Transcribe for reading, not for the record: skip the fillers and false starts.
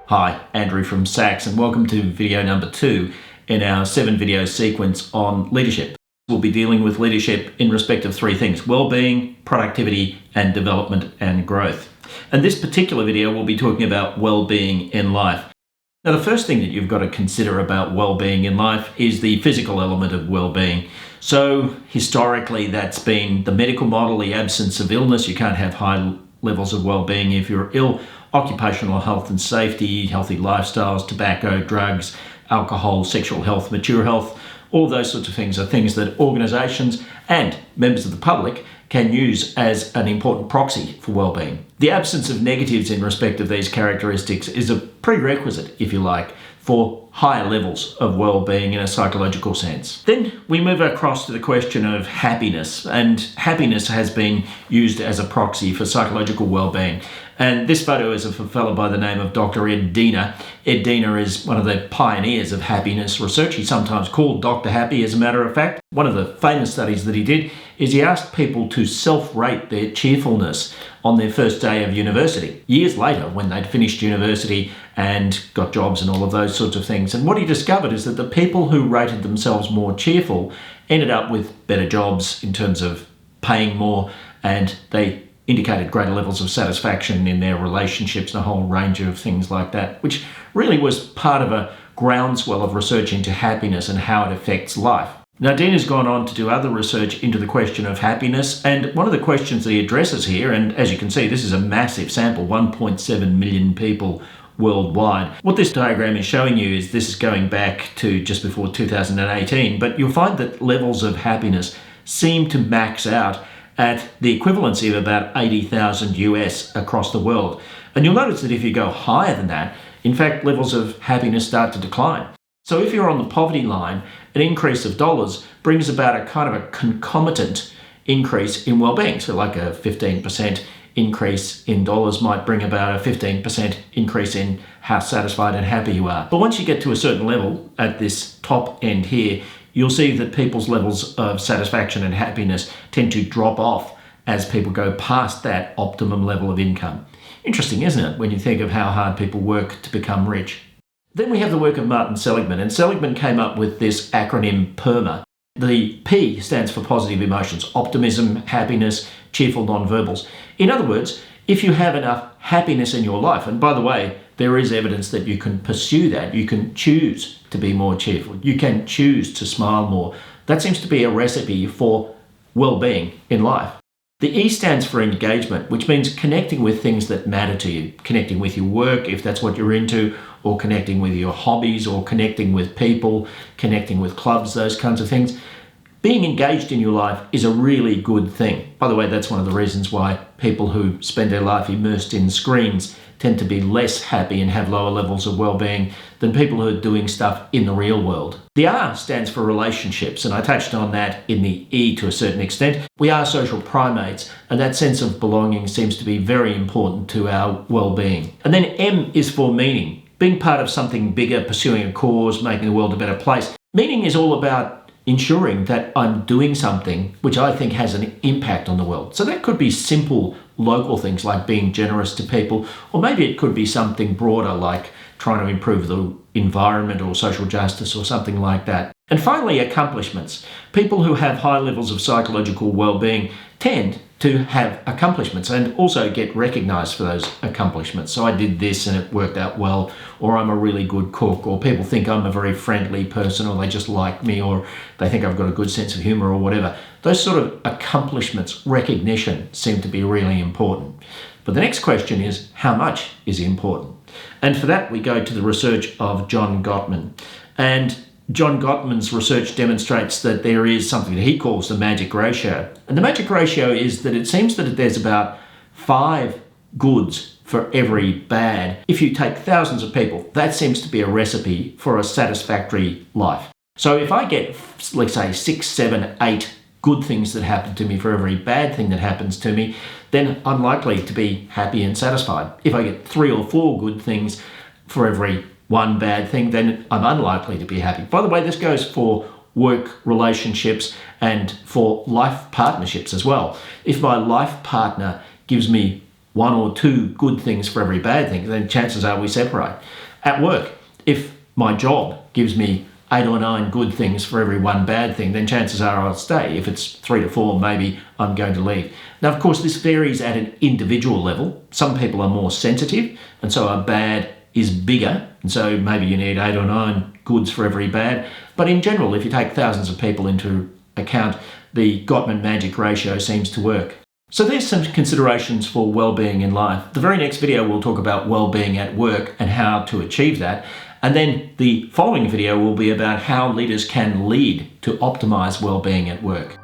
Hi, Andrew from SACS, and welcome to video number 2 in our 7-video sequence on leadership. We'll be dealing with leadership in respect of 3 things: well-being, productivity, and development and growth. And this particular video will be talking about well-being in life. Now, the first thing that you've got to consider about well-being in life is the physical element of well-being. So historically, that's been the medical model, the absence of illness. You can't have high levels of well-being if you're ill. Occupational health and safety, healthy lifestyles, tobacco, drugs, alcohol, sexual health, mature health, all those sorts of things are things that organisations and members of the public can use as an important proxy for well-being. The absence of negatives in respect of these characteristics is a prerequisite, if you like, for higher levels of well-being in a psychological sense. Then we move across to the question of happiness, and happiness has been used as a proxy for psychological well-being. And this photo is of a fellow by the name of Dr. Ed Diener. Ed Diener is one of the pioneers of happiness research. He's sometimes called Dr. Happy, as a matter of fact. One of the famous studies that he did is he asked people to self-rate their cheerfulness on their first day of university, years later when they'd finished university and got jobs and all of those sorts of things. And what he discovered is that the people who rated themselves more cheerful ended up with better jobs in terms of paying more, and they indicated greater levels of satisfaction in their relationships and a whole range of things like that, which really was part of a groundswell of research into happiness and how it affects life. Now, Dean has gone on to do other research into the question of happiness, and one of the questions that he addresses here, and as you can see, this is a massive sample, 1.7 million people worldwide. What this diagram is showing you is this is going back to just before 2018, but you'll find that levels of happiness seem to max out at the equivalency of about 80,000 US across the world. And you'll notice that if you go higher than that, in fact, levels of happiness start to decline. So if you're on the poverty line, an increase of dollars brings about a kind of a concomitant increase in well-being. So like a 15% increase in dollars might bring about a 15% increase in how satisfied and happy you are. But once you get to a certain level at this top end here, you'll see that people's levels of satisfaction and happiness tend to drop off as people go past that optimum level of income. Interesting, isn't it, when you think of how hard people work to become rich? Then we have the work of Martin Seligman, and Seligman came up with this acronym PERMA. The P stands for positive emotions: optimism, happiness, cheerful nonverbals. In other words, if you have enough happiness in your life, and by the way, there is evidence that you can pursue that, you can choose to be more cheerful, you can choose to smile more. That seems to be a recipe for well-being in life. The E stands for engagement, which means connecting with things that matter to you, connecting with your work, if that's what you're into, or connecting with your hobbies, or connecting with people, connecting with clubs, those kinds of things. Being engaged in your life is a really good thing. By the way, that's one of the reasons why people who spend their life immersed in screens tend to be less happy and have lower levels of well-being than people who are doing stuff in the real world. The R stands for relationships, and I touched on that in the E to a certain extent. We are social primates, and that sense of belonging seems to be very important to our well-being. And then M is for meaning, being part of something bigger, pursuing a cause, making the world a better place. Meaning is all about ensuring that I'm doing something which I think has an impact on the world. So that could be simple local things like being generous to people, or maybe it could be something broader like trying to improve the environment or social justice or something like that. And finally, accomplishments. People who have high levels of psychological well-being tend to have accomplishments and also get recognized for those accomplishments. So I did this and it worked out well, or I'm a really good cook, or people think I'm a very friendly person, or they just like me, or they think I've got a good sense of humor, or whatever. Those sort of accomplishments, recognition, seem to be really important. But the next question is, how much is important? And for that, we go to the research of John Gottman. And John Gottman's research demonstrates that there is something that he calls the magic ratio. And the magic ratio is that it seems that there's about 5 goods for every bad. If you take thousands of people, that seems to be a recipe for a satisfactory life. So if I get, let's say, 6, 7, 8 good things that happen to me for every bad thing that happens to me, then I'm likely to be happy and satisfied. If I get 3 or 4 good things for every one bad thing, then I'm unlikely to be happy. By the way, this goes for work relationships and for life partnerships as well. If my life partner gives me 1 or 2 good things for every bad thing, then chances are we separate. At work, if my job gives me 8 or 9 good things for every 1 bad thing, then chances are I'll stay. If it's 3 to 4, maybe I'm going to leave. Now, of course, this varies at an individual level. Some people are more sensitive, and so a bad is bigger, and so maybe you need 8 or 9 goods for every bad. But in general, if you take thousands of people into account, the Gottman magic ratio seems to work. So there's some considerations for well-being in life. The very next video we'll talk about well-being at work and how to achieve that. And then the following video will be about how leaders can lead to optimise well-being at work.